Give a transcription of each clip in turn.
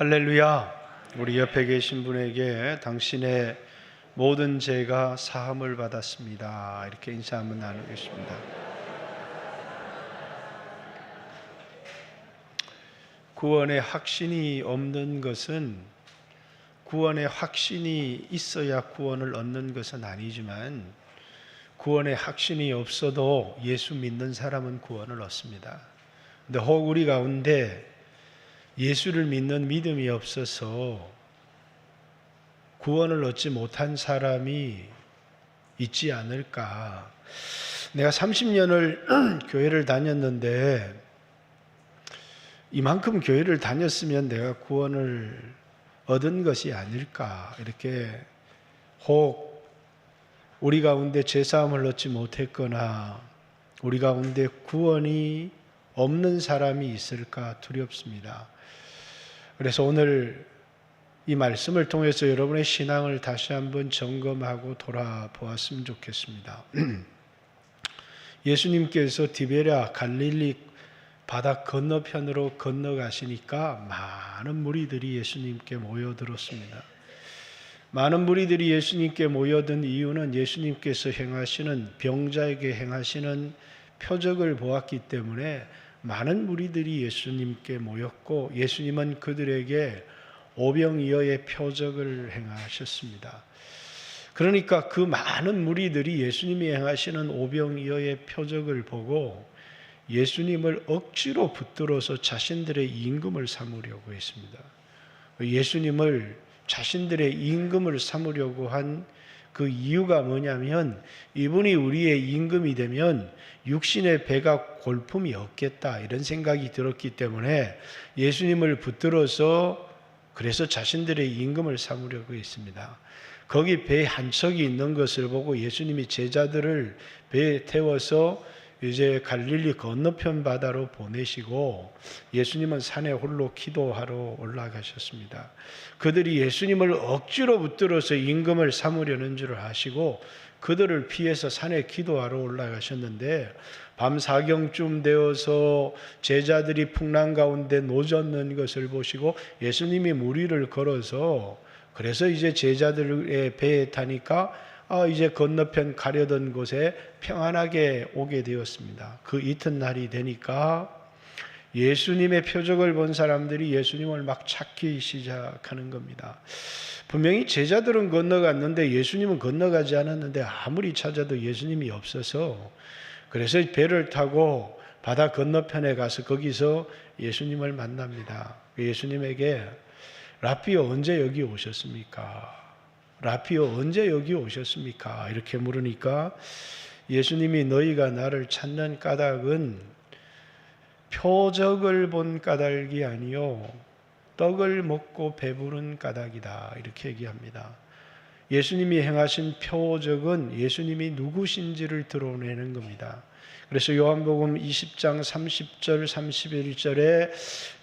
할렐루야. 우리 옆에 계신 분에게 당신의 모든 죄가 사함을 받았습니다. 이렇게 인사 한번 나누겠습니다. 구원의 확신이 없는 것은, 구원의 확신이 있어야 구원을 얻는 것은 아니지만, 구원의 확신이 없어도 예수 믿는 사람은 구원을 얻습니다. 근데 혹 우리 가운데 예수를 믿는 믿음이 없어서 구원을 얻지 못한 사람이 있지 않을까. 내가 30년을 교회를 다녔는데 이만큼 교회를 다녔으면 내가 구원을 얻은 것이 아닐까. 이렇게 혹 우리 가운데 죄사함을 얻지 못했거나 우리 가운데 구원이 없는 사람이 있을까 두렵습니다. 그래서 오늘 이 말씀을 통해서 여러분의 신앙을 다시 한번 점검하고 돌아보았으면 좋겠습니다. 예수님께서 디베랴 갈릴리 바다 건너편으로 건너가시니까 많은 무리들이 예수님께 모여들었습니다. 많은 무리들이 예수님께 모여든 이유는 예수님께서 행하시는, 병자에게 행하시는 표적을 보았기 때문에 많은 무리들이 예수님께 모였고, 예수님은 그들에게 오병이어의 표적을 행하셨습니다. 그러니까 그 많은 무리들이 예수님이 행하시는 오병이어의 표적을 보고 예수님을 억지로 붙들어서 자신들의 임금을 삼으려고 했습니다. 예수님을 자신들의 임금을 삼으려고 한 그 이유가 뭐냐면, 이분이 우리의 임금이 되면 육신의 배가 골품이 없겠다, 이런 생각이 들었기 때문에 예수님을 붙들어서 그래서 자신들의 임금을 삼으려고 했습니다. 거기 배 한 척이 있는 것을 보고 예수님이 제자들을 배에 태워서 이제 갈릴리 건너편 바다로 보내시고 예수님은 산에 홀로 기도하러 올라가셨습니다. 그들이 예수님을 억지로 붙들어서 임금을 삼으려는 줄 아시고 그들을 피해서 산에 기도하러 올라가셨는데, 밤 4경쯤 되어서 제자들이 풍랑 가운데 노젓는 것을 보시고 예수님이 무리를 걸어서, 그래서 이제 제자들의 배에 타니까 이제 건너편 가려던 곳에 평안하게 오게 되었습니다. 그 이튿날이 되니까 예수님의 표적을 본 사람들이 예수님을 막 찾기 시작하는 겁니다. 분명히 제자들은 건너갔는데 예수님은 건너가지 않았는데 아무리 찾아도 예수님이 없어서, 그래서 배를 타고 바다 건너편에 가서 거기서 예수님을 만납니다. 예수님에게 라피오 언제 여기 오셨습니까? 라피오 언제 여기 오셨습니까? 이렇게 물으니까 예수님이 너희가 나를 찾는 까닭은 표적을 본 까닭이 아니요 떡을 먹고 배부른 까닭이다, 이렇게 얘기합니다. 예수님이 행하신 표적은 예수님이 누구신지를 드러내는 겁니다. 그래서 요한복음 20장 30절 31절에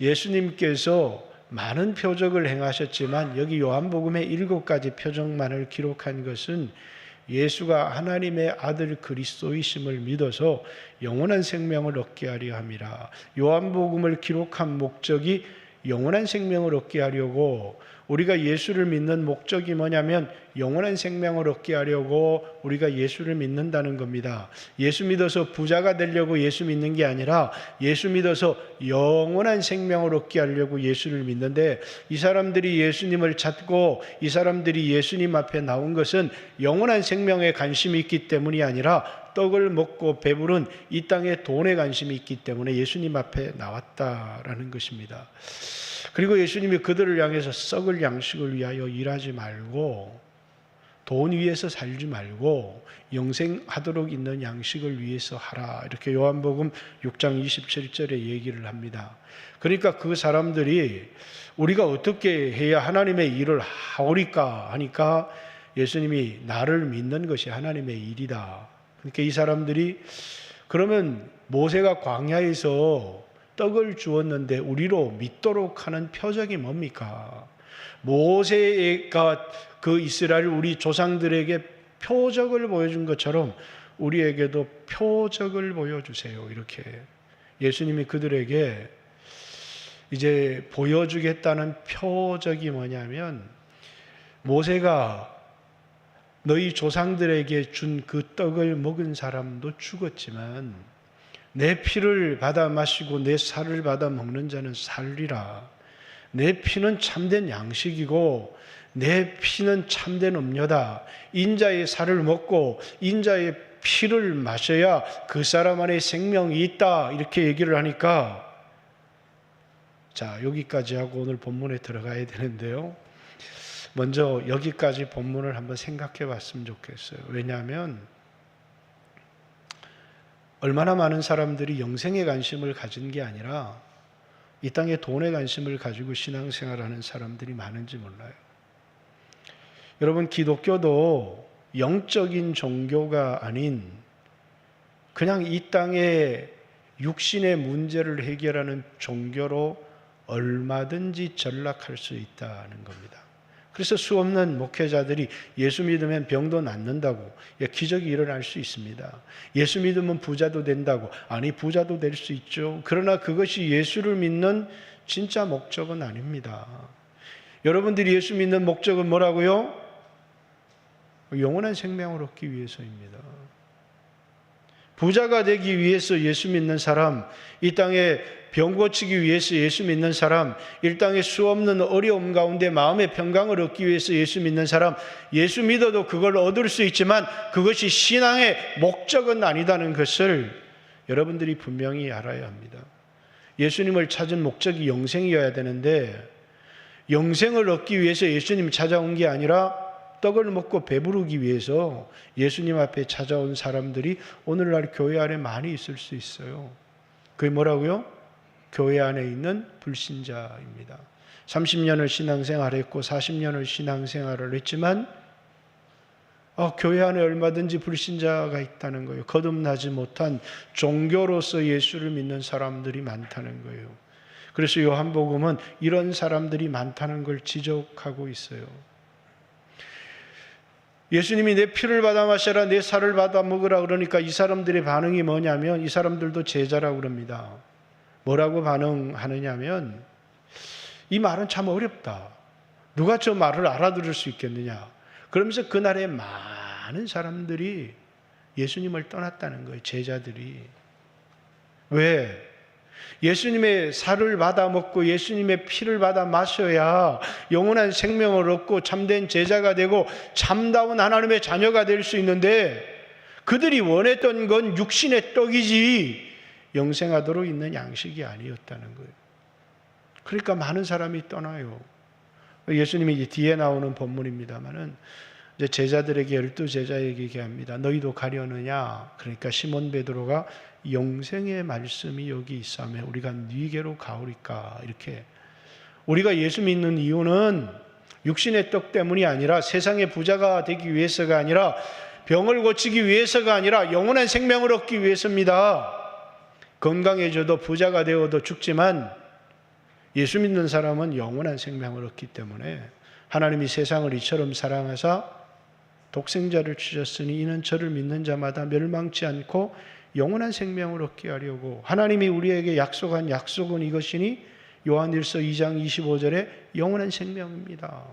예수님께서 많은 표적을 행하셨지만 여기 요한복음의 7가지 표적만을 기록한 것은 예수가 하나님의 아들 그리스도이심을 믿어서 영원한 생명을 얻게 하려 함이라. 요한복음을 기록한 목적이 영원한 생명을 얻게 하려고, 우리가 예수를 믿는 목적이 뭐냐면 영원한 생명을 얻게 하려고 우리가 예수를 믿는다는 겁니다. 예수 믿어서 부자가 되려고 예수 믿는 게 아니라 예수 믿어서 영원한 생명을 얻게 하려고 예수를 믿는데, 이 사람들이 예수님을 찾고 이 사람들이 예수님 앞에 나온 것은 영원한 생명에 관심이 있기 때문이 아니라 떡을 먹고 배부른 이 땅의 돈에 관심이 있기 때문에 예수님 앞에 나왔다라는 것입니다. 그리고 예수님이 그들을 향해서 썩을 양식을 위하여 일하지 말고 돈 위해서 살지 말고 영생하도록 있는 양식을 위해서 하라, 이렇게 요한복음 6장 27절에 얘기를 합니다. 그러니까 그 사람들이 우리가 어떻게 해야 하나님의 일을 하오리까 하니까 예수님이 나를 믿는 것이 하나님의 일이다. 그러니까 이 사람들이, 그러면 모세가 광야에서 떡을 주었는데 우리로 믿도록 하는 표적이 뭡니까? 모세가 그 이스라엘 우리 조상들에게 표적을 보여준 것처럼 우리에게도 표적을 보여주세요, 이렇게 예수님이 그들에게 이제 보여주겠다는 표적이 뭐냐면, 모세가 너희 조상들에게 준 그 떡을 먹은 사람도 죽었지만 내 피를 받아 마시고 내 살을 받아 먹는 자는 살리라. 내 피는 참된 양식이고 내 피는 참된 음료다. 인자의 살을 먹고 인자의 피를 마셔야 그 사람 안에 생명이 있다. 이렇게 얘기를 하니까, 자, 여기까지 하고 오늘 본문에 들어가야 되는데요. 먼저 여기까지 본문을 한번 생각해 봤으면 좋겠어요. 왜냐하면 얼마나 많은 사람들이 영생에 관심을 가진 게 아니라 이 땅에 돈에 관심을 가지고 신앙생활하는 사람들이 많은지 몰라요. 여러분, 기독교도 영적인 종교가 아닌 그냥 이 땅의 육신의 문제를 해결하는 종교로 얼마든지 전락할 수 있다는 겁니다. 그래서 수없는 목회자들이 예수 믿으면 병도 낫는다고, 기적이 일어날 수 있습니다. 예수 믿으면 부자도 된다고, 아니 부자도 될 수 있죠. 그러나 그것이 예수를 믿는 진짜 목적은 아닙니다. 여러분들이 예수 믿는 목적은 뭐라고요? 영원한 생명을 얻기 위해서입니다. 부자가 되기 위해서 예수 믿는 사람, 이 땅에 병 고치기 위해서 예수 믿는 사람, 이 땅에 수없는 어려움 가운데 마음의 평강을 얻기 위해서 예수 믿는 사람, 예수 믿어도 그걸 얻을 수 있지만 그것이 신앙의 목적은 아니다는 것을 여러분들이 분명히 알아야 합니다. 예수님을 찾은 목적이 영생이어야 되는데, 영생을 얻기 위해서 예수님이 찾아온 게 아니라 떡을 먹고 배부르기 위해서 예수님 앞에 찾아온 사람들이 오늘날 교회 안에 많이 있을 수 있어요. 그게 뭐라고요? 교회 안에 있는 불신자입니다. 30년을 신앙생활했고 40년을 신앙생활을 했지만 교회 안에 얼마든지 불신자가 있다는 거예요. 거듭나지 못한 종교로서 예수를 믿는 사람들이 많다는 거예요. 그래서 요한복음은 이런 사람들이 많다는 걸 지적하고 있어요. 예수님이 내 피를 받아 마셔라, 내 살을 받아 먹으라 그러니까 이 사람들의 반응이 뭐냐면, 이 사람들도 제자라고 그럽니다. 뭐라고 반응하느냐면, 이 말은 참 어렵다. 누가 저 말을 알아들을 수 있겠느냐. 그러면서 그날에 많은 사람들이 예수님을 떠났다는 거예요. 제자들이. 왜? 예수님의 살을 받아 먹고 예수님의 피를 받아 마셔야 영원한 생명을 얻고 참된 제자가 되고 참다운 하나님의 자녀가 될 수 있는데, 그들이 원했던 건 육신의 떡이지 영생하도록 있는 양식이 아니었다는 거예요. 그러니까 많은 사람이 떠나요. 예수님이 뒤에 나오는 본문입니다만은 이제 제자들에게, 12제자에게 얘기합니다. 너희도 가려느냐? 그러니까 시몬 베드로가 영생의 말씀이 여기 있사매 우리가 네게로 가오리까. 이렇게, 우리가 예수 믿는 이유는 육신의 떡 때문이 아니라, 세상의 부자가 되기 위해서가 아니라, 병을 고치기 위해서가 아니라 영원한 생명을 얻기 위해서입니다. 건강해져도 부자가 되어도 죽지만 예수 믿는 사람은 영원한 생명을 얻기 때문에 하나님이 세상을 이처럼 사랑하사 독생자를 주셨으니 이는 저를 믿는 자마다 멸망치 않고 영원한 생명을 얻게 하려고. 하나님이 우리에게 약속한 약속은 이것이니 요한일서 2장 25절에 영원한 생명입니다.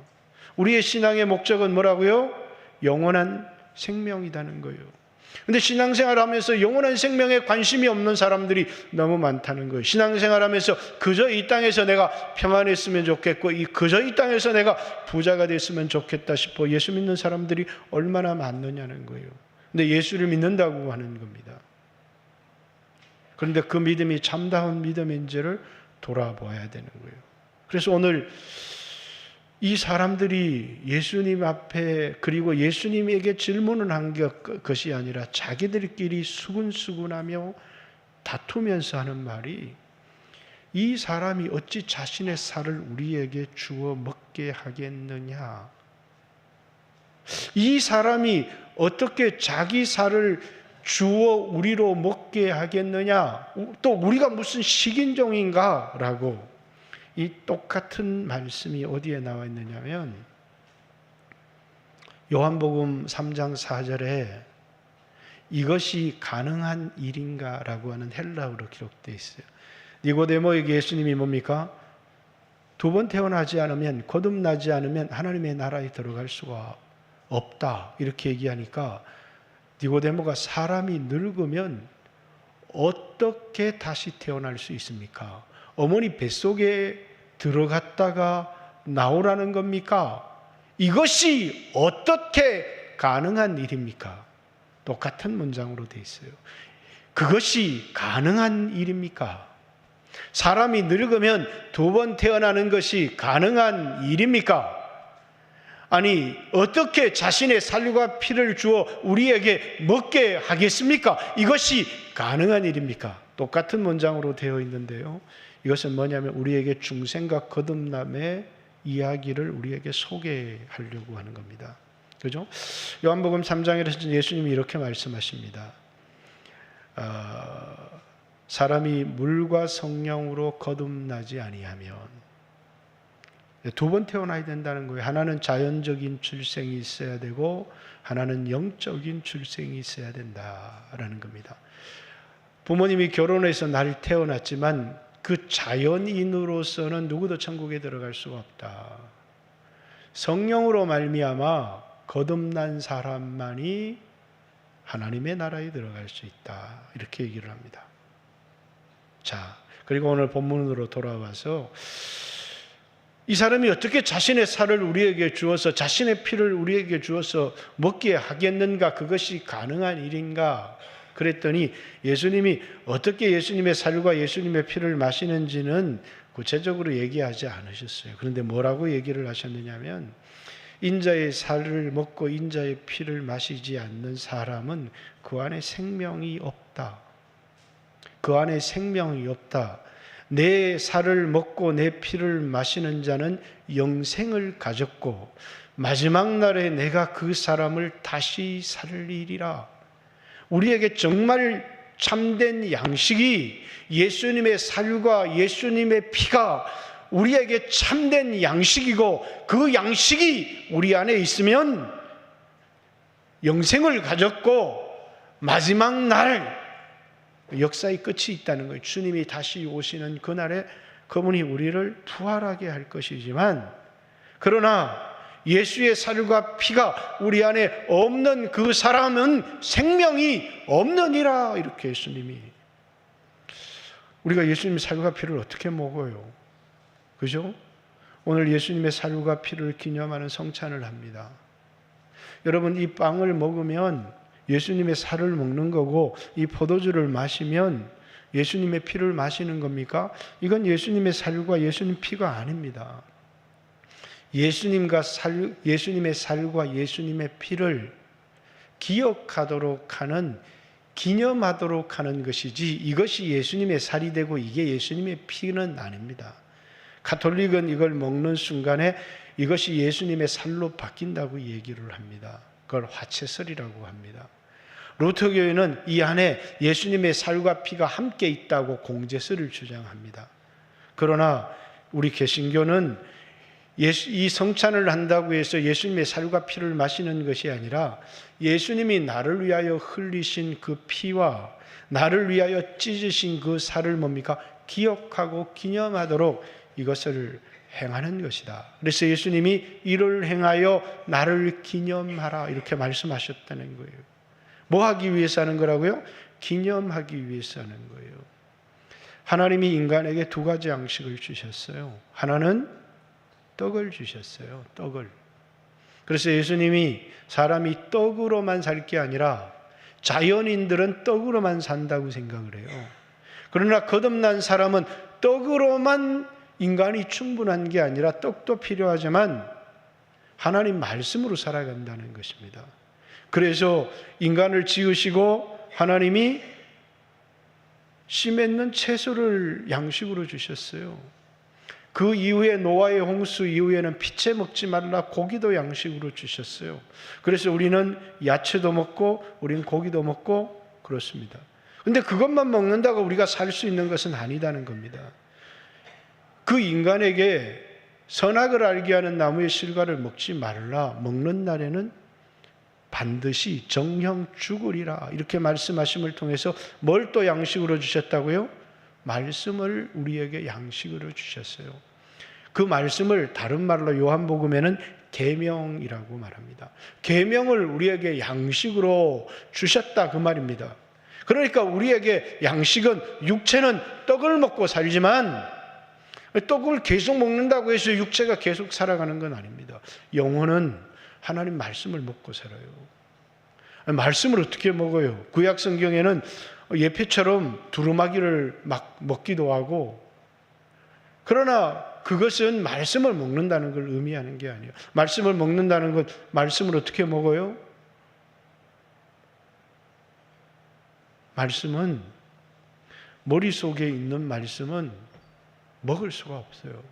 우리의 신앙의 목적은 뭐라고요? 영원한 생명이라는 거예요. 근데 신앙생활하면서 영원한 생명에 관심이 없는 사람들이 너무 많다는 거예요. 신앙생활하면서 그저 이 땅에서 내가 평안했으면 좋겠고, 그저 이 땅에서 내가 부자가 됐으면 좋겠다 싶어 예수 믿는 사람들이 얼마나 많느냐는 거예요. 근데 예수를 믿는다고 하는 겁니다. 그런데 그 믿음이 참다운 믿음인지를 돌아보아야 되는 거예요. 그래서 오늘 이 사람들이 예수님 앞에, 그리고 예수님에게 질문을 한 것이 아니라 자기들끼리 수군수군하며 다투면서 하는 말이, 이 사람이 어찌 자신의 살을 우리에게 주어 먹게 하겠느냐. 이 사람이 어떻게 자기 살을 주어 우리로 먹게 하겠느냐. 또 우리가 무슨 식인종인가? 라고. 이 똑같은 말씀이 어디에 나와 있느냐면 요한복음 3장 4절에 이것이 가능한 일인가? 라고 하는 헬라어로 기록되어 있어요. 니고데모에게 예수님이 뭡니까? 두 번 태어나지 않으면, 거듭나지 않으면 하나님의 나라에 들어갈 수가 없다. 이렇게 얘기하니까 니고데모가 사람이 늙으면 어떻게 다시 태어날 수 있습니까? 어머니 뱃속에 들어갔다가 나오라는 겁니까? 이것이 어떻게 가능한 일입니까? 똑같은 문장으로 되어 있어요. 그것이 가능한 일입니까? 사람이 늙으면 두 번 태어나는 것이 가능한 일입니까? 아니, 어떻게 자신의 살과 피를 주어 우리에게 먹게 하겠습니까? 이것이 가능한 일입니까? 똑같은 문장으로 되어 있는데요. 이것은 뭐냐면 우리에게 중생과 거듭남의 이야기를 우리에게 소개하려고 하는 겁니다. 그죠? 요한복음 3장에서 예수님이 이렇게 말씀하십니다. 사람이 물과 성령으로 거듭나지 아니하면, 두 번 태어나야 된다는 거예요. 하나는 자연적인 출생이 있어야 되고 하나는 영적인 출생이 있어야 된다라는 겁니다. 부모님이 결혼해서 날 태어났지만 그 자연인으로서는 누구도 천국에 들어갈 수가 없다. 성령으로 말미암아 거듭난 사람만이 하나님의 나라에 들어갈 수 있다. 이렇게 얘기를 합니다. 자, 그리고 오늘 본문으로 돌아와서 이 사람이 어떻게 자신의 살을 우리에게 주어서, 자신의 피를 우리에게 주어서 먹게 하겠는가? 그것이 가능한 일인가? 그랬더니 예수님이 어떻게 예수님의 살과 예수님의 피를 마시는지는 구체적으로 얘기하지 않으셨어요. 그런데 뭐라고 얘기를 하셨느냐면, 인자의 살을 먹고 인자의 피를 마시지 않는 사람은 그 안에 생명이 없다. 그 안에 생명이 없다. 내 살을 먹고 내 피를 마시는 자는 영생을 가졌고 마지막 날에 내가 그 사람을 다시 살리리라. 우리에게 정말 참된 양식이 예수님의 살과 예수님의 피가 우리에게 참된 양식이고, 그 양식이 우리 안에 있으면 영생을 가졌고 마지막 날 역사의 끝이 있다는 거예요. 주님이 다시 오시는 그날에 그분이 우리를 부활하게 할 것이지만, 그러나 예수의 살과 피가 우리 안에 없는 그 사람은 생명이 없느니라. 이렇게 예수님이. 우리가 예수님의 살과 피를 어떻게 먹어요? 그죠? 오늘 예수님의 살과 피를 기념하는 성찬을 합니다. 여러분, 이 빵을 먹으면 예수님의 살을 먹는 거고, 이 포도주를 마시면 예수님의 피를 마시는 겁니까? 이건 예수님의 살과 예수님 피가 아닙니다. 예수님의 살과 예수님의 피를 기억하도록 하는, 기념하도록 하는 것이지, 이것이 예수님의 살이 되고 이게 예수님의 피는 아닙니다. 가톨릭은 이걸 먹는 순간에 이것이 예수님의 살로 바뀐다고 얘기를 합니다. 그걸 화채설이라고 합니다. 루터교회는 이 안에 예수님의 살과 피가 함께 있다고 공제설을 주장합니다. 그러나 우리 개신교는 이 성찬을 한다고 해서 예수님의 살과 피를 마시는 것이 아니라 예수님이 나를 위하여 흘리신 그 피와 나를 위하여 찢으신 그 살을 뭡니까? 기억하고 기념하도록 이것을 행하는 것이다. 그래서 예수님이 이를 행하여 나를 기념하라 이렇게 말씀하셨다는 거예요. 뭐 하기 위해서 하는 거라고요? 기념하기 위해서 하는 거예요. 하나님이 인간에게 두 가지 양식을 주셨어요. 하나는 떡을 주셨어요. 떡을. 그래서 예수님이 사람이 떡으로만 살 게 아니라 자연인들은 떡으로만 산다고 생각을 해요. 그러나 거듭난 사람은 떡으로만 인간이 충분한 게 아니라 떡도 필요하지만 하나님 말씀으로 살아간다는 것입니다. 그래서 인간을 지으시고 하나님이 씨 맺는 채소를 양식으로 주셨어요. 그 이후에 노아의 홍수 이후에는 피채 먹지 말라 고기도 양식으로 주셨어요. 그래서 우리는 야채도 먹고 우리는 고기도 먹고 그렇습니다. 근데 그것만 먹는다고 우리가 살 수 있는 것은 아니다는 겁니다. 그 인간에게 선악을 알게 하는 나무의 실과를 먹지 말라. 먹는 날에는 반드시 정령 죽으리라. 이렇게 말씀하심을 통해서 뭘 또 양식으로 주셨다고요? 말씀을 우리에게 양식으로 주셨어요. 그 말씀을 다른 말로 요한복음에는 계명이라고 말합니다. 계명을 우리에게 양식으로 주셨다 그 말입니다. 그러니까 우리에게 양식은, 육체는 떡을 먹고 살지만 떡을 계속 먹는다고 해서 육체가 계속 살아가는 건 아닙니다. 영혼은 하나님 말씀을 먹고 살아요. 말씀을 어떻게 먹어요? 구약 성경에는 예표처럼 두루마기를 막 먹기도 하고, 그러나 그것은 말씀을 먹는다는 걸 의미하는 게 아니에요. 말씀을 먹는다는 것, 말씀을 어떻게 먹어요? 말씀은, 머릿속에 있는 말씀은 먹을 수가 없어요.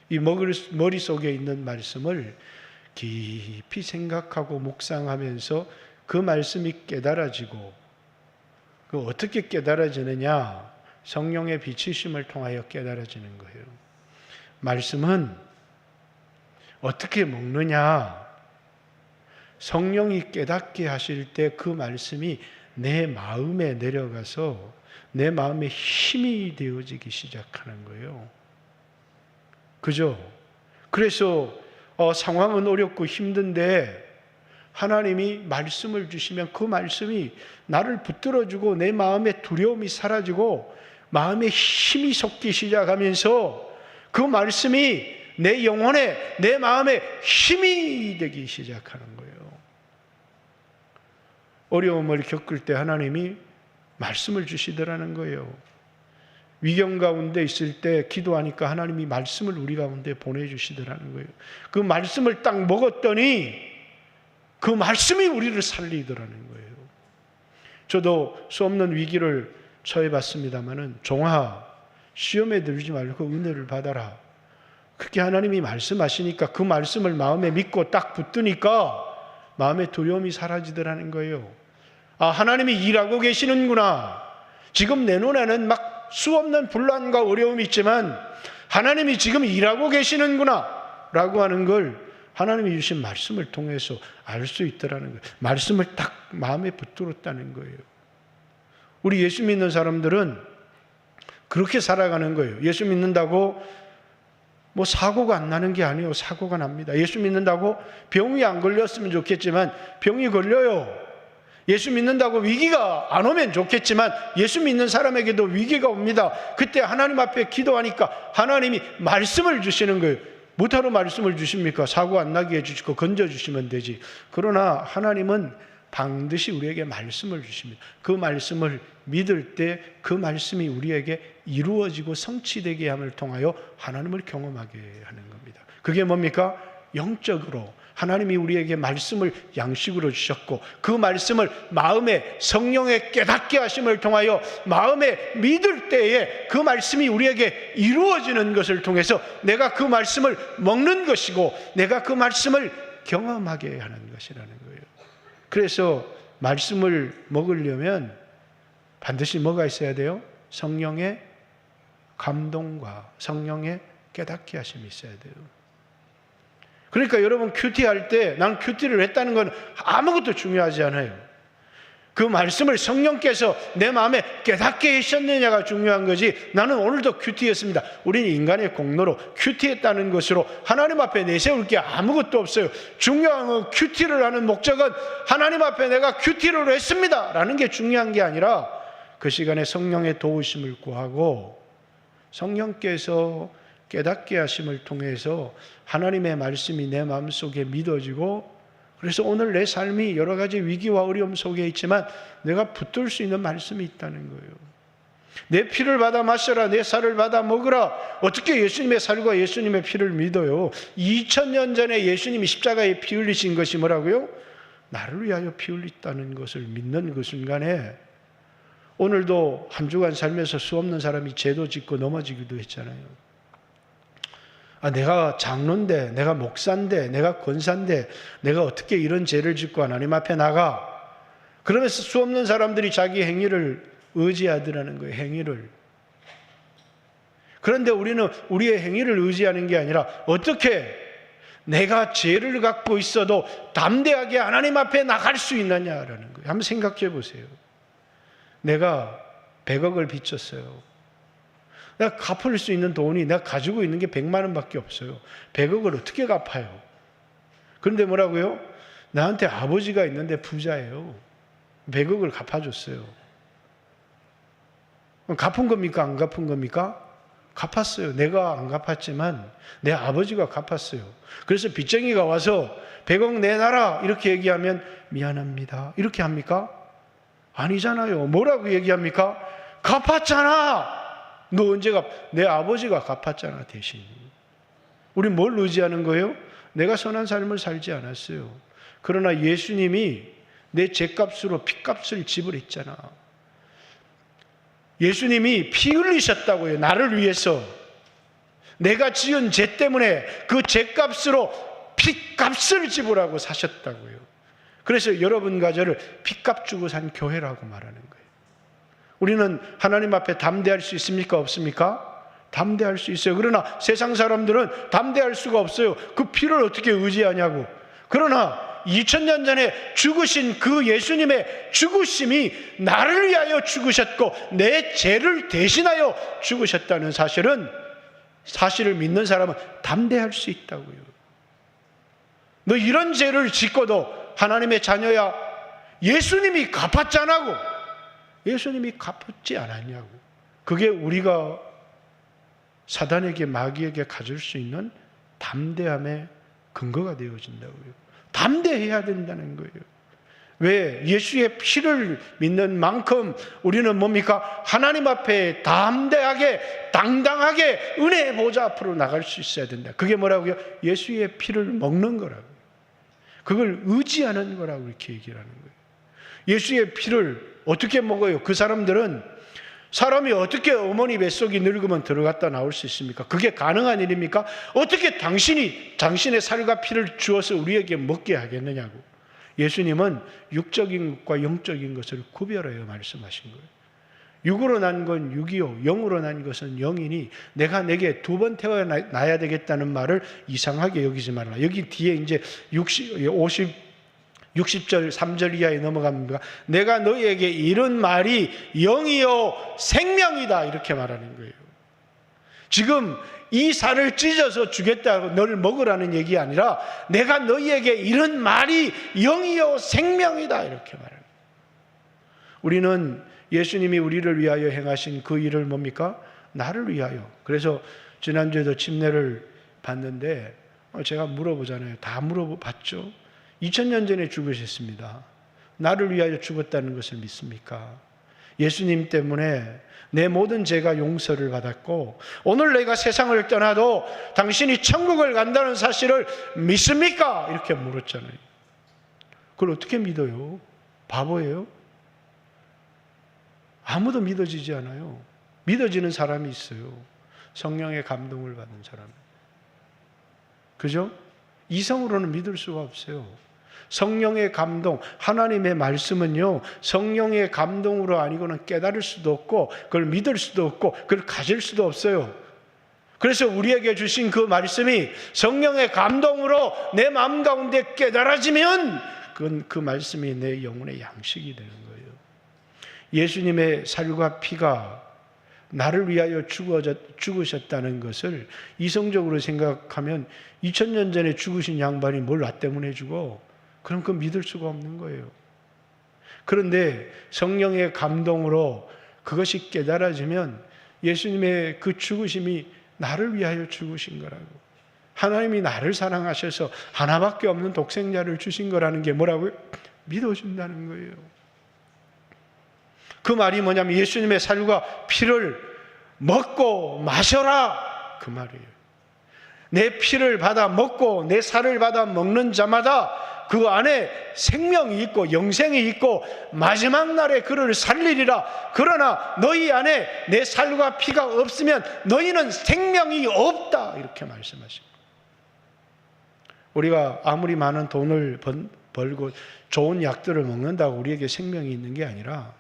이 머릿속에 있는 말씀을 깊이 생각하고 묵상하면서 그 말씀이 깨달아지고, 그 어떻게 깨달아지느냐? 성령의 비추심을 통하여 깨달아지는 거예요. 말씀은 어떻게 먹느냐? 성령이 깨닫게 하실 때 그 말씀이 내 마음에 내려가서 내 마음에 힘이 되어지기 시작하는 거예요. 그죠? 그래서 상황은 어렵고 힘든데 하나님이 말씀을 주시면 그 말씀이 나를 붙들어주고 내 마음의 두려움이 사라지고 마음에 힘이 솟기 시작하면서 그 말씀이 내 영혼에, 내 마음에 힘이 되기 시작하는 거예요. 어려움을 겪을 때 하나님이 말씀을 주시더라는 거예요. 위경 가운데 있을 때 기도하니까 하나님이 말씀을 우리 가운데 보내주시더라는 거예요. 그 말씀을 딱 먹었더니 그 말씀이 우리를 살리더라는 거예요. 저도 수없는 위기를 처해봤습니다마는, 종아, 시험에 들지 말고 은혜를 받아라. 그렇게 하나님이 말씀하시니까 그 말씀을 마음에 믿고 딱 붙드니까 마음의 두려움이 사라지더라는 거예요. 아, 하나님이 일하고 계시는구나. 지금 내 눈에는 막 수없는 분란과 어려움이 있지만 하나님이 지금 일하고 계시는구나 라고 하는 걸 하나님이 주신 말씀을 통해서 알 수 있더라는 거예요. 말씀을 딱 마음에 붙들었다는 거예요. 우리 예수 믿는 사람들은 그렇게 살아가는 거예요. 예수 믿는다고 뭐 사고가 안 나는 게 아니에요. 사고가 납니다. 예수 믿는다고 병이 안 걸렸으면 좋겠지만 병이 걸려요. 예수 믿는다고 위기가 안 오면 좋겠지만 예수 믿는 사람에게도 위기가 옵니다. 그때 하나님 앞에 기도하니까 하나님이 말씀을 주시는 거예요. 뭐하러 말씀을 주십니까? 사고 안 나게 해주시고 건져주시면 되지. 그러나 하나님은 반드시 우리에게 말씀을 주십니다. 그 말씀을 믿을 때 그 말씀이 우리에게 이루어지고 성취되게 함을 통하여 하나님을 경험하게 하는 겁니다. 그게 뭡니까? 영적으로 하나님이 우리에게 말씀을 양식으로 주셨고 그 말씀을 마음에 성령의 깨닫게 하심을 통하여 마음에 믿을 때에 그 말씀이 우리에게 이루어지는 것을 통해서 내가 그 말씀을 먹는 것이고 내가 그 말씀을 경험하게 하는 것이라는 거예요. 그래서 말씀을 먹으려면 반드시 뭐가 있어야 돼요? 성령의 감동과 성령의 깨닫게 하심이 있어야 돼요. 그러니까 여러분 큐티할 때 나는 큐티를 했다는 건 아무것도 중요하지 않아요. 그 말씀을 성령께서 내 마음에 깨닫게 하셨느냐가 중요한 거지. 나는 오늘도 큐티했습니다. 우리는 인간의 공로로 큐티했다는 것으로 하나님 앞에 내세울 게 아무것도 없어요. 중요한 건 큐티를 하는 목적은 하나님 앞에 내가 큐티를 했습니다 라는 게 중요한 게 아니라 그 시간에 성령의 도우심을 구하고 성령께서 깨닫게 하심을 통해서 하나님의 말씀이 내 마음속에 믿어지고 그래서 오늘 내 삶이 여러 가지 위기와 어려움 속에 있지만 내가 붙들 수 있는 말씀이 있다는 거예요. 내 피를 받아 마셔라, 내 살을 받아 먹으라. 어떻게 예수님의 살과 예수님의 피를 믿어요? 2000년 전에 예수님이 십자가에 피 흘리신 것이 뭐라고요? 나를 위하여 피 흘렸다는 것을 믿는 그 순간에 오늘도 한 주간 살면서 수없는 사람이 죄도 짓고 넘어지기도 했잖아요. 아, 내가 장로인데, 내가 목사인데, 내가 권사인데, 내가 어떻게 이런 죄를 짓고 하나님 앞에 나가? 그러면서 수없는 사람들이 자기 행위를 의지하더라는 거예요, 행위를. 그런데 우리는 우리의 행위를 의지하는 게 아니라 어떻게 내가 죄를 갖고 있어도 담대하게 하나님 앞에 나갈 수 있느냐라는 거예요. 한번 생각해 보세요. 내가 100억을 빚졌어요. 내가 갚을 수 있는 돈이 내가 가지고 있는 게 100만 원밖에 없어요. 100억을 어떻게 갚아요? 그런데 뭐라고요? 나한테 아버지가 있는데 부자예요. 100억을 갚아줬어요. 갚은 겁니까? 안 갚은 겁니까? 갚았어요. 내가 안 갚았지만 내 아버지가 갚았어요. 그래서 빚쟁이가 와서 100억 내놔라 이렇게 얘기하면 미안합니다 이렇게 합니까? 아니잖아요. 뭐라고 얘기합니까? 갚았잖아. 너 언제 내 아버지가 갚았잖아 대신. 우리 뭘 의지하는 거예요? 내가 선한 삶을 살지 않았어요. 그러나 예수님이 내 죄값으로 피값을 지불했잖아. 예수님이 피 흘리셨다고요. 나를 위해서. 내가 지은 죄 때문에 그 죄값으로 피값을 지불하고 사셨다고요. 그래서 여러분과 저를 피값 주고 산 교회라고 말하는 거예요. 우리는 하나님 앞에 담대할 수 있습니까? 없습니까? 담대할 수 있어요. 그러나 세상 사람들은 담대할 수가 없어요. 그 피를 어떻게 의지하냐고. 그러나 2000년 전에 죽으신 그 예수님의 죽으심이 나를 위하여 죽으셨고 내 죄를 대신하여 죽으셨다는 사실을 믿는 사람은 담대할 수 있다고요. 너 이런 죄를 짓고도 하나님의 자녀야. 예수님이 갚았잖아고. 예수님이 갚았지 않았냐고. 그게 우리가 사단에게 마귀에게 가질 수 있는 담대함의 근거가 되어진다고요. 담대해야 된다는 거예요. 왜? 예수의 피를 믿는 만큼 우리는 뭡니까? 하나님 앞에 담대하게 당당하게 은혜의 보좌 앞으로 나갈 수 있어야 된다. 그게 뭐라고요? 예수의 피를 먹는 거라고요. 그걸 의지하는 거라고 이렇게 얘기를 하는 거예요. 예수의 피를 어떻게 먹어요? 그 사람들은 사람이 어떻게 어머니 뱃속이 늙으면 들어갔다 나올 수 있습니까? 그게 가능한 일입니까? 어떻게 당신의 살과 피를 주어서 우리에게 먹게 하겠느냐고. 예수님은 육적인 것과 영적인 것을 구별하여 말씀하신 거예요. 육으로 난 건 육이요 영으로 난 것은 영이니 내가 내게 2번 태어나야 되겠다는 말을 이상하게 여기지 말라. 여기 뒤에 이제 60절 3절 이하에 넘어갑니다. 내가 너희에게 이런 말이 영이요 생명이다 이렇게 말하는 거예요. 지금 이 살을 찢어서 주겠다고 너를 먹으라는 얘기 아니라 내가 너희에게 이런 말이 영이요 생명이다 이렇게 말하는 거예요. 우리는 예수님이 우리를 위하여 행하신 그 일을 뭡니까? 나를 위하여. 그래서 지난주에도 침례를 받는데 제가 물어보잖아요. 다 물어봤죠. 2000년 전에 죽으셨습니다. 나를 위하여 죽었다는 것을 믿습니까? 예수님 때문에 내 모든 죄가 용서를 받았고 오늘 내가 세상을 떠나도 당신이 천국을 간다는 사실을 믿습니까? 이렇게 물었잖아요. 그걸 어떻게 믿어요? 바보예요? 아무도 믿어지지 않아요. 믿어지는 사람이 있어요. 성령의 감동을 받은 사람. 그죠? 이성으로는 믿을 수가 없어요. 성령의 감동, 하나님의 말씀은요, 성령의 감동으로 아니고는 깨달을 수도 없고, 그걸 믿을 수도 없고, 그걸 가질 수도 없어요. 그래서 우리에게 주신 그 말씀이 성령의 감동으로 내 마음 가운데 깨달아지면, 그건 그 말씀이 내 영혼의 양식이 되는 거예요. 예수님의 살과 피가 나를 위하여 죽으셨다는 것을 이성적으로 생각하면 2000년 전에 죽으신 양반이 뭘 나 때문에 죽어? 그럼 그건 믿을 수가 없는 거예요. 그런데 성령의 감동으로 그것이 깨달아지면 예수님의 그 죽으심이 나를 위하여 죽으신 거라고. 하나님이 나를 사랑하셔서 하나밖에 없는 독생자를 주신 거라는 게 뭐라고요? 믿어준다는 거예요. 그 말이 뭐냐면 예수님의 살과 피를 먹고 마셔라 그 말이에요. 내 피를 받아 먹고 내 살을 받아 먹는 자마다 그 안에 생명이 있고 영생이 있고 마지막 날에 그를 살리리라. 그러나 너희 안에 내 살과 피가 없으면 너희는 생명이 없다 이렇게 말씀하십니다. 우리가 아무리 많은 돈을 벌고 좋은 약들을 먹는다고 우리에게 생명이 있는 게 아니라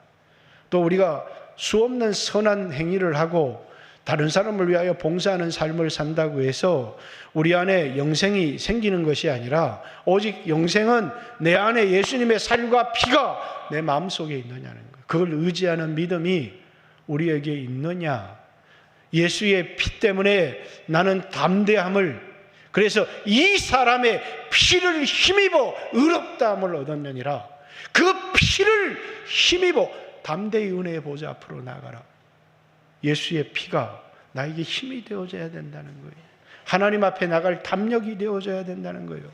또 우리가 수없는 선한 행위를 하고 다른 사람을 위하여 봉사하는 삶을 산다고 해서 우리 안에 영생이 생기는 것이 아니라 오직 영생은 내 안에 예수님의 살과 피가 내 마음속에 있느냐는 거예요. 그걸 의지하는 믿음이 우리에게 있느냐. 예수의 피 때문에 나는 담대함을, 그래서 이 사람의 피를 힘입어 의롭다함을 얻었느니라. 그 피를 힘입어 담대히 은혜의 보좌 앞으로 나가라. 예수의 피가 나에게 힘이 되어져야 된다는 거예요. 하나님 앞에 나갈 담력이 되어져야 된다는 거예요.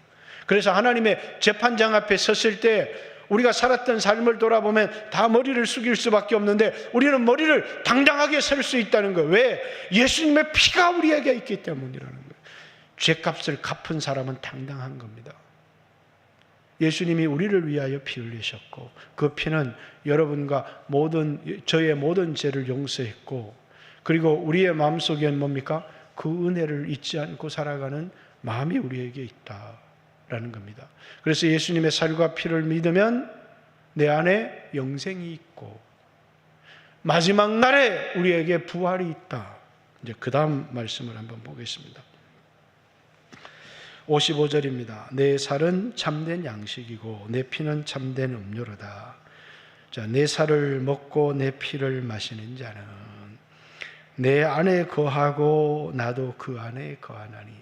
그래서 하나님의 재판장 앞에 섰을 때 우리가 살았던 삶을 돌아보면 다 머리를 숙일 수밖에 없는데 우리는 머리를 당당하게 설 수 있다는 거예요. 왜? 예수님의 피가 우리에게 있기 때문이라는 거예요. 죄값을 갚은 사람은 당당한 겁니다. 예수님이 우리를 위하여 피 흘리셨고 그 피는 여러분과 저의 모든 죄를 용서했고, 그리고 우리의 마음속에는 뭡니까? 그 은혜를 잊지 않고 살아가는 마음이 우리에게 있다라는 겁니다. 그래서 예수님의 살과 피를 믿으면 내 안에 영생이 있고 마지막 날에 우리에게 부활이 있다. 이제 그 다음 말씀을 한번 보겠습니다. 55절입니다. 내 살은 참된 양식이고 내 피는 참된 음료로다. 자, 내 살을 먹고 내 피를 마시는 자는 내 안에 거하고 나도 그 안에 거하나니.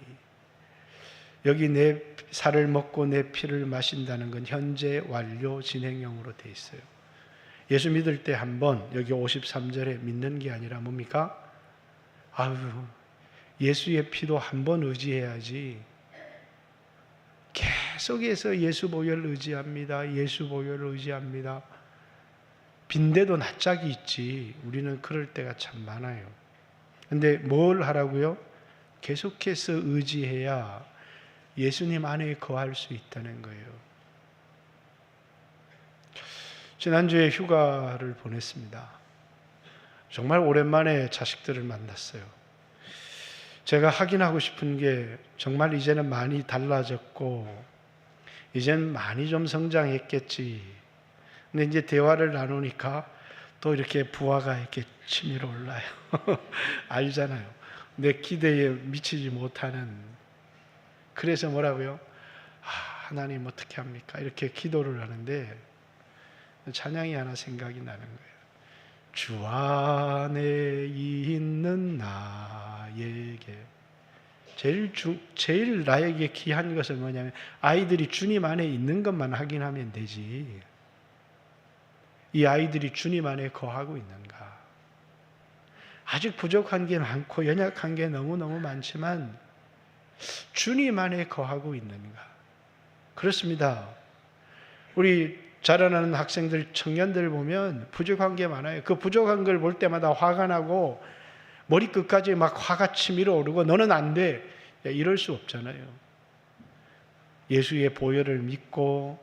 여기 내 살을 먹고 내 피를 마신다는 건 현재 완료 진행형으로 되어 있어요. 예수 믿을 때 한 번, 여기 53절에 믿는 게 아니라 뭡니까? 예수의 피도 한 번 의지해야지. 계속해서 예수 보혈을 의지합니다. 예수 보혈을 의지합니다. 빈대도 낯짝이 있지. 우리는 그럴 때가 참 많아요. 근데 뭘 하라고요? 계속해서 의지해야 예수님 안에 거할 수 있다는 거예요. 지난주에 휴가를 보냈습니다. 정말 오랜만에 자식들을 만났어요. 제가 확인하고 싶은 게 정말 이제는 많이 달라졌고 이제는 많이 좀 성장했겠지. 근데 이제 대화를 나누니까 또 이렇게 부하가 이렇게 치밀어 올라요. 알잖아요. 내 기대에 미치지 못하는. 그래서 뭐라고요? 하나님 어떻게 합니까? 이렇게 기도를 하는데 찬양이 하나 생각이 나는 거예요. 주 안에 있는 나에게 제일 나에게 귀한 것은 뭐냐면 아이들이 주님 안에 있는 것만 확인하면 되지. 이 아이들이 주님 안에 거하고 있는가? 아직 부족한 게 많고 연약한 게 너무너무 많지만 주님 안에 거하고 있는가? 그렇습니다. 우리 자라나는 학생들, 청년들 보면 부족한 게 많아요. 그 부족한 걸 볼 때마다 화가 나고 머리끝까지 막 화가 치밀어 오르고 너는 안 돼. 이럴 수 없잖아요. 예수의 보혈을 믿고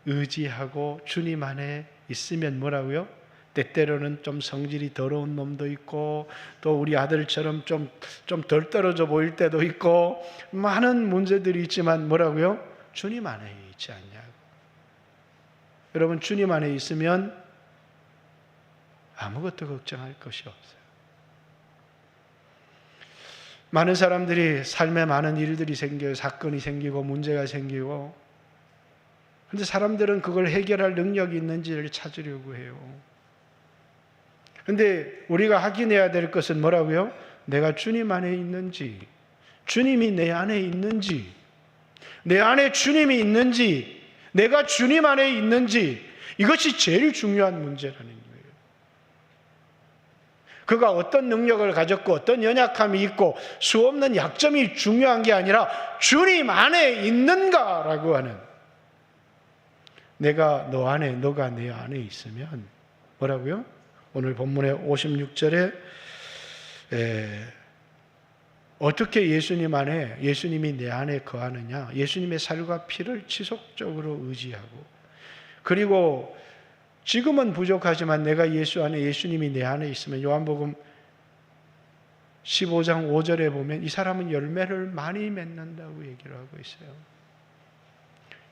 의지하고 주님 안에 있으면 뭐라고요? 때때로는 좀 성질이 더러운 놈도 있고 또 우리 아들처럼 좀 덜 떨어져 보일 때도 있고 많은 문제들이 있지만 뭐라고요? 주님 안에 있지 않냐고. 여러분 주님 안에 있으면 아무것도 걱정할 것이 없어요. 많은 사람들이 삶에 많은 일들이 생겨요. 사건이 생기고 문제가 생기고. 그런데 사람들은 그걸 해결할 능력이 있는지를 찾으려고 해요. 그런데 우리가 확인해야 될 것은 뭐라고요? 내가 주님 안에 있는지, 주님이 내 안에 있는지, 내 안에 주님이 있는지, 내가 주님 안에 있는지, 이것이 제일 중요한 문제라는 거예요. 그가 어떤 능력을 가졌고 어떤 연약함이 있고 수없는 약점이 중요한 게 아니라 주님 안에 있는가라고 하는, 내가 너 안에, 너가 내 안에 있으면 뭐라고요? 오늘 본문의 56절에 어떻게 예수님 안에, 예수님이 내 안에 거하느냐? 예수님의 살과 피를 지속적으로 의지하고, 그리고 지금은 부족하지만 내가 예수 안에, 예수님이 내 안에 있으면 요한복음 15장 5절에 보면 이 사람은 열매를 많이 맺는다고 얘기를 하고 있어요.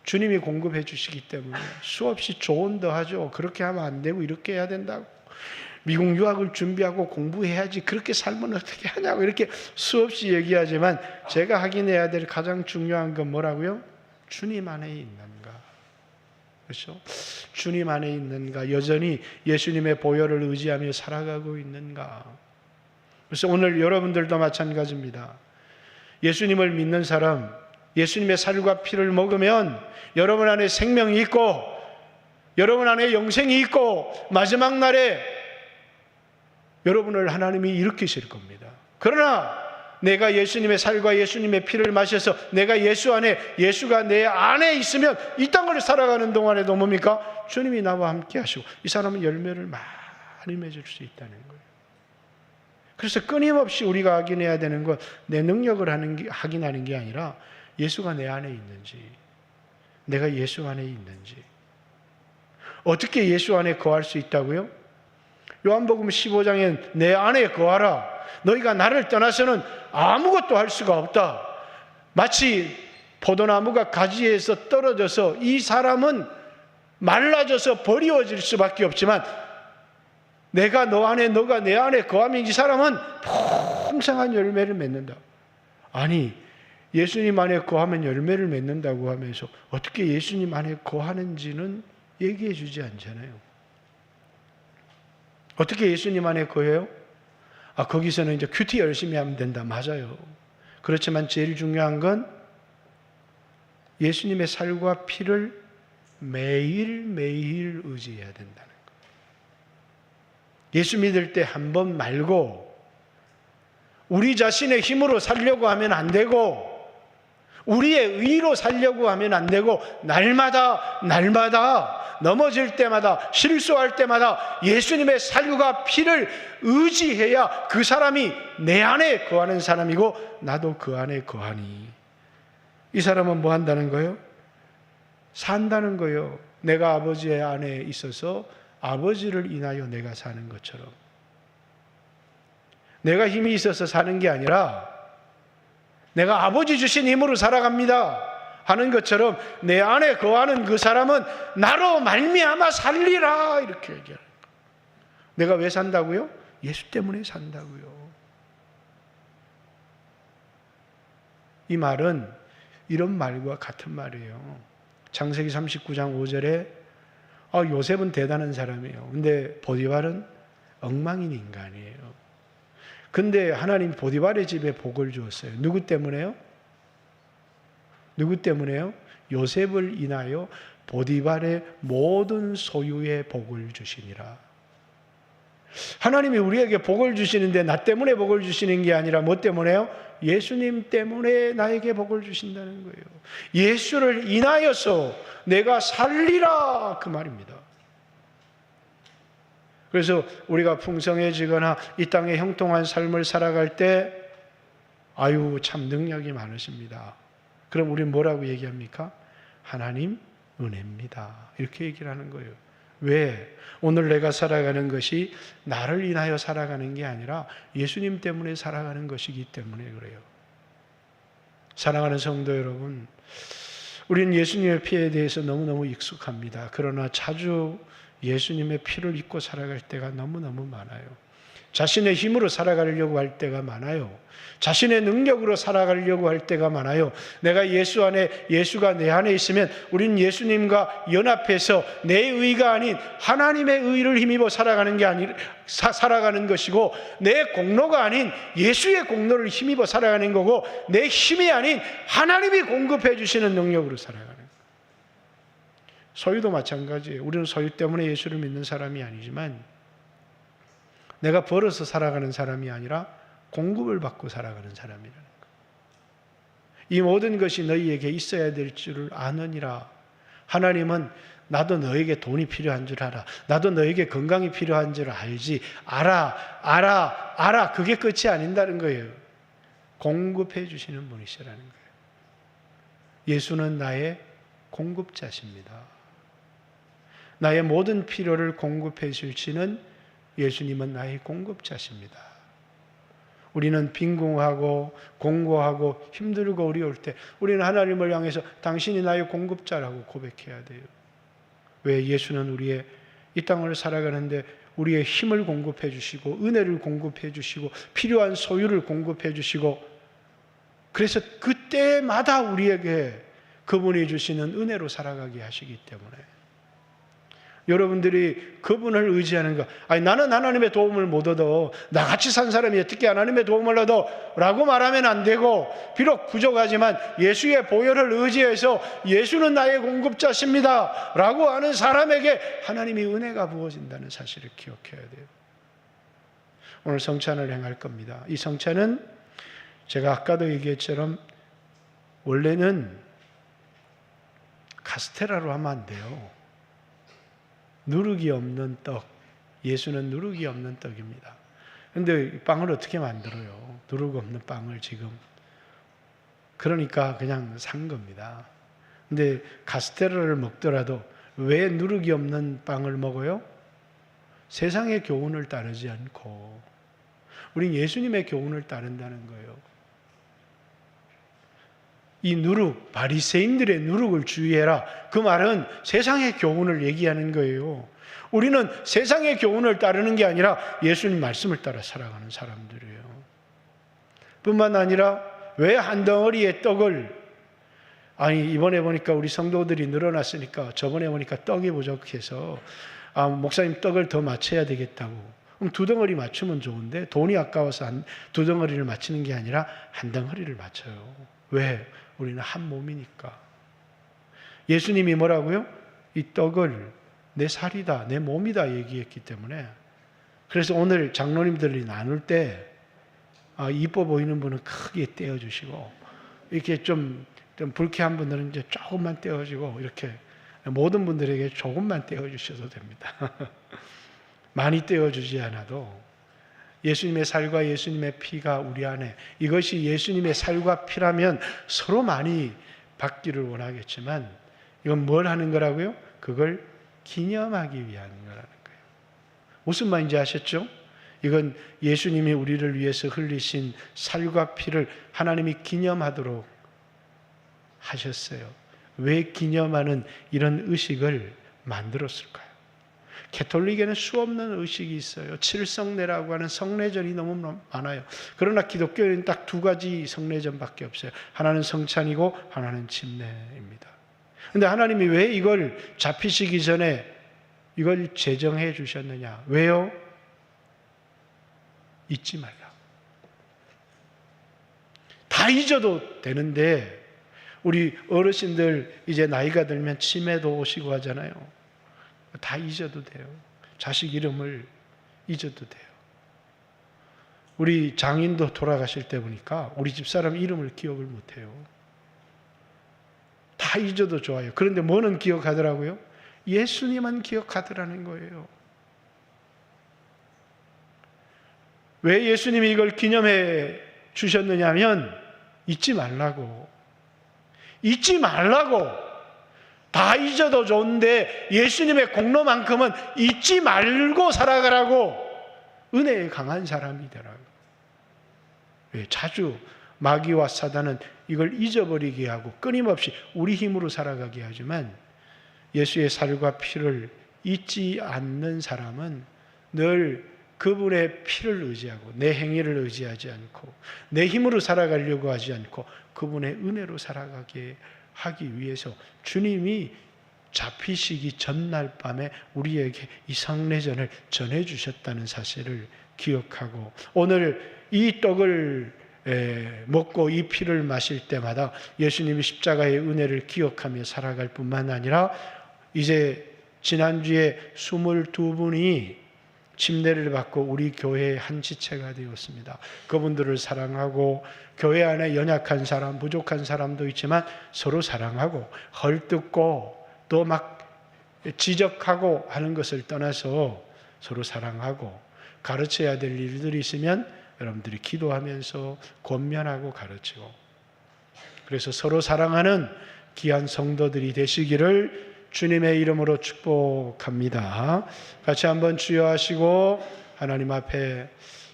주님이 공급해 주시기 때문에 수없이 조언도 하죠. 그렇게 하면 안 되고 이렇게 해야 된다고. 미국 유학을 준비하고 공부해야지. 그렇게 살면 어떻게 하냐고 이렇게 수없이 얘기하지만 제가 확인해야 될 가장 중요한 건 뭐라고요? 주님 안에 있는가? 그렇죠? 주님 안에 있는가? 여전히 예수님의 보혈을 의지하며 살아가고 있는가? 그래서 오늘 여러분들도 마찬가지입니다. 예수님을 믿는 사람, 예수님의 살과 피를 먹으면 여러분 안에 생명이 있고 여러분 안에 영생이 있고 마지막 날에 여러분을 하나님이 일으키실 겁니다. 그러나 내가 예수님의 살과 예수님의 피를 마셔서 내가 예수 안에, 예수가 내 안에 있으면 이 땅을 살아가는 동안에도 뭡니까? 주님이 나와 함께 하시고 이 사람은 열매를 많이 맺을 수 있다는 거예요. 그래서 끊임없이 우리가 확인해야 되는 건 내 능력을 확인하는 게 아니라 예수가 내 안에 있는지, 내가 예수 안에 있는지. 어떻게 예수 안에 거할 수 있다고요? 요한복음 15장엔 내 안에 거하라. 너희가 나를 떠나서는 아무것도 할 수가 없다. 마치 포도나무가 가지에서 떨어져서 이 사람은 말라져서 버리워질 수밖에 없지만 내가 너 안에, 너가 내 안에 거하면 이 사람은 풍성한 열매를 맺는다. 아니, 예수님 안에 거하면 열매를 맺는다고 하면서 어떻게 예수님 안에 거하는지는 얘기해 주지 않잖아요. 어떻게 예수님 안에 거해요? 거기서는 이제 큐티 열심히 하면 된다. 맞아요. 그렇지만 제일 중요한 건 예수님의 살과 피를 매일매일 의지해야 된다는 거예요. 예수 믿을 때 한 번 말고 우리 자신의 힘으로 살려고 하면 안 되고 우리의 의로 살려고 하면 안 되고 날마다 넘어질 때마다 실수할 때마다 예수님의 살과 피를 의지해야 그 사람이 내 안에 거하는 사람이고 나도 그 안에 거하니. 이 사람은 뭐 한다는 거예요? 산다는 거예요. 내가 아버지의 안에 있어서 아버지를 인하여 내가 사는 것처럼. 내가 힘이 있어서 사는 게 아니라 내가 아버지 주신 힘으로 살아갑니다 하는 것처럼 내 안에 거하는 그 사람은 나로 말미암아 살리라 이렇게 얘기하는 거예요. 내가 왜 산다고요? 예수 때문에 산다고요. 이 말은 이런 말과 같은 말이에요. 창세기 39장 5절에 요셉은 대단한 사람이에요. 근데 보디발은 엉망인 인간이에요. 근데 하나님 보디발의 집에 복을 주었어요. 누구 때문에요? 누구 때문에요? 요셉을 인하여 보디발의 모든 소유의 복을 주시니라. 하나님이 우리에게 복을 주시는데 나 때문에 복을 주시는 게 아니라 뭐 때문에요? 예수님 때문에 나에게 복을 주신다는 거예요. 예수를 인하여서 내가 살리라 그 말입니다. 그래서 우리가 풍성해지거나 이 땅에 형통한 삶을 살아갈 때 참 능력이 많으십니다. 그럼 우리는 뭐라고 얘기합니까? 하나님 은혜입니다. 이렇게 얘기를 하는 거예요. 왜? 오늘 내가 살아가는 것이 나를 인하여 살아가는 게 아니라 예수님 때문에 살아가는 것이기 때문에 그래요. 사랑하는 성도 여러분, 우리는 예수님의 피에 대해서 너무너무 익숙합니다. 그러나 자주 예수님의 피를 입고 살아갈 때가 너무너무 많아요. 자신의 힘으로 살아가려고 할 때가 많아요. 자신의 능력으로 살아가려고 할 때가 많아요. 내가 예수 안에, 예수가 내 안에 있으면 우리는 예수님과 연합해서 내 의가 아닌 하나님의 의를 힘입어 살아가는 것이고 내 공로가 아닌 예수의 공로를 힘입어 살아가는 거고 내 힘이 아닌 하나님이 공급해 주시는 능력으로 살아가는 거예요. 소유도 마찬가지예요. 우리는 소유 때문에 예수를 믿는 사람이 아니지만 내가 벌어서 살아가는 사람이 아니라 공급을 받고 살아가는 사람이라는 거예요. 이 모든 것이 너희에게 있어야 될 줄을 아느니라. 하나님은 나도 너에게 돈이 필요한 줄 알아. 나도 너에게 건강이 필요한 줄 알지. 알아. 그게 끝이 아닌다는 거예요. 공급해 주시는 분이시라는 거예요. 예수는 나의 공급자십니다. 나의 모든 필요를 공급해 주시는 예수님은 나의 공급자십니다. 우리는 빈궁하고 공고하고 힘들고 어려울 때 우리는 하나님을 향해서 당신이 나의 공급자라고 고백해야 돼요. 왜? 예수는 우리의 이 땅을 살아가는데 우리의 힘을 공급해 주시고 은혜를 공급해 주시고 필요한 소유를 공급해 주시고 그래서 그때마다 우리에게 그분이 주시는 은혜로 살아가게 하시기 때문에 여러분들이 그분을 의지하는 것. 아니, 나는 하나님의 도움을 못 얻어. 나같이 산 사람이 어떻게 하나님의 도움을 얻어? 라고 말하면 안 되고, 비록 부족하지만 예수의 보혈을 의지해서 예수는 나의 공급자십니다 라고 하는 사람에게 하나님이 은혜가 부어진다는 사실을 기억해야 돼요. 오늘 성찬을 행할 겁니다. 이 성찬은 제가 아까도 얘기했처럼 원래는 카스테라로 하면 안 돼요. 누룩이 없는 떡, 예수는 누룩이 없는 떡입니다. 그런데 빵을 어떻게 만들어요? 누룩 없는 빵을 지금. 그러니까 그냥 산 겁니다. 근데 카스테라를 먹더라도 왜 누룩이 없는 빵을 먹어요? 세상의 교훈을 따르지 않고 우린 예수님의 교훈을 따른다는 거예요. 이 누룩, 바리새인들의 누룩을 주의해라. 그 말은 세상의 교훈을 얘기하는 거예요. 우리는 세상의 교훈을 따르는 게 아니라 예수님 말씀을 따라 살아가는 사람들이에요. 뿐만 아니라 왜 한 덩어리의 떡을, 아니 이번에 보니까 우리 성도들이 늘어났으니까 저번에 보니까 떡이 부족해서 목사님 떡을 더 맞춰야 되겠다고. 그럼 두 덩어리 맞추면 좋은데 돈이 아까워서 두 덩어리를 맞추는 게 아니라 한 덩어리를 맞춰요. 왜? 우리는 한 몸이니까. 예수님이 뭐라고요? 이 떡을 내 살이다, 내 몸이다 얘기했기 때문에. 그래서 오늘 장로님들이 나눌 때 이뻐 보이는 분은 크게 떼어주시고, 이렇게 좀 불쾌한 분들은 이제 조금만 떼어주고, 이렇게 모든 분들에게 조금만 떼어주셔도 됩니다. 많이 떼어주지 않아도 예수님의 살과 예수님의 피가 우리 안에, 이것이 예수님의 살과 피라면 서로 많이 받기를 원하겠지만 이건 뭘 하는 거라고요? 그걸 기념하기 위한 거라는 거예요. 무슨 말인지 아셨죠? 이건 예수님이 우리를 위해서 흘리신 살과 피를 하나님이 기념하도록 하셨어요. 왜 기념하는 이런 의식을 만들었을까요? 개톨릭에는 수없는 의식이 있어요. 칠성례라고 하는 성례전이 너무 많아요. 그러나 기독교에는 딱 두 가지 성례전밖에 없어요. 하나는 성찬이고 하나는 침례입니다. 그런데 하나님이 왜 이걸 잡히시기 전에 이걸 제정해 주셨느냐? 왜요? 잊지 말라. 다 잊어도 되는데 우리 어르신들 이제 나이가 들면 치매도 오시고 하잖아요. 다 잊어도 돼요. 자식 이름을 잊어도 돼요. 우리 장인도 돌아가실 때 보니까 우리 집사람 이름을 기억을 못해요. 다 잊어도 좋아요. 그런데 뭐는 기억하더라고요? 예수님만 기억하더라는 거예요. 왜 예수님이 이걸 기념해 주셨느냐면 잊지 말라고. 잊지 말라고. 다 잊어도 좋은데 예수님의 공로만큼은 잊지 말고 살아가라고. 은혜에 강한 사람이 되라고. 왜? 자주 마귀와 사단은 이걸 잊어버리게 하고 끊임없이 우리 힘으로 살아가게 하지만 예수의 살과 피를 잊지 않는 사람은 늘 그분의 피를 의지하고 내 행위를 의지하지 않고 내 힘으로 살아가려고 하지 않고 그분의 은혜로 살아가게 하기 위해서 주님이 잡히시기 전날 밤에 우리에게 이 성례전을 전해주셨다는 사실을 기억하고 오늘 이 떡을 먹고 이 피를 마실 때마다 예수님이 십자가의 은혜를 기억하며 살아갈 뿐만 아니라 이제 지난주에 22분이 침례를 받고 우리 교회의 한 지체가 되었습니다. 그분들을 사랑하고 교회 안에 연약한 사람, 부족한 사람도 있지만 서로 사랑하고 헐뜯고 또 막 지적하고 하는 것을 떠나서 서로 사랑하고 가르쳐야 될 일들이 있으면 여러분들이 기도하면서 권면하고 가르치고 그래서 서로 사랑하는 귀한 성도들이 되시기를 주님의 이름으로 축복합니다. 같이 한번 주여 하시고 하나님 앞에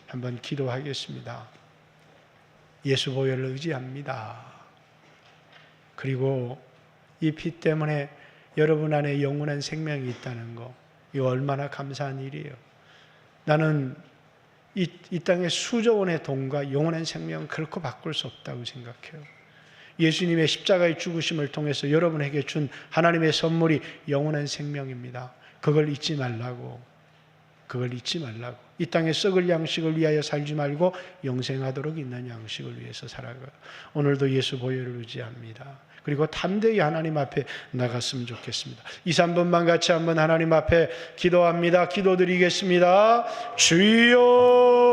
한번 기도하겠습니다. 예수 보혈을 의지합니다. 그리고 이 피 때문에 여러분 안에 영원한 생명이 있다는 거, 이거 얼마나 감사한 일이에요. 나는 이 땅의 수조 원의 돈과 영원한 생명은 결코 바꿀 수 없다고 생각해요. 예수님의 십자가의 죽으심을 통해서 여러분에게 준 하나님의 선물이 영원한 생명입니다. 그걸 잊지 말라고. 그걸 잊지 말라고. 이 땅에 썩을 양식을 위하여 살지 말고 영생하도록 있는 양식을 위해서 살아가. 오늘도 예수 보혈을 의지합니다. 그리고 담대히 하나님 앞에 나갔으면 좋겠습니다. 2, 3분만 같이 한번 하나님 앞에 기도합니다. 기도드리겠습니다. 주여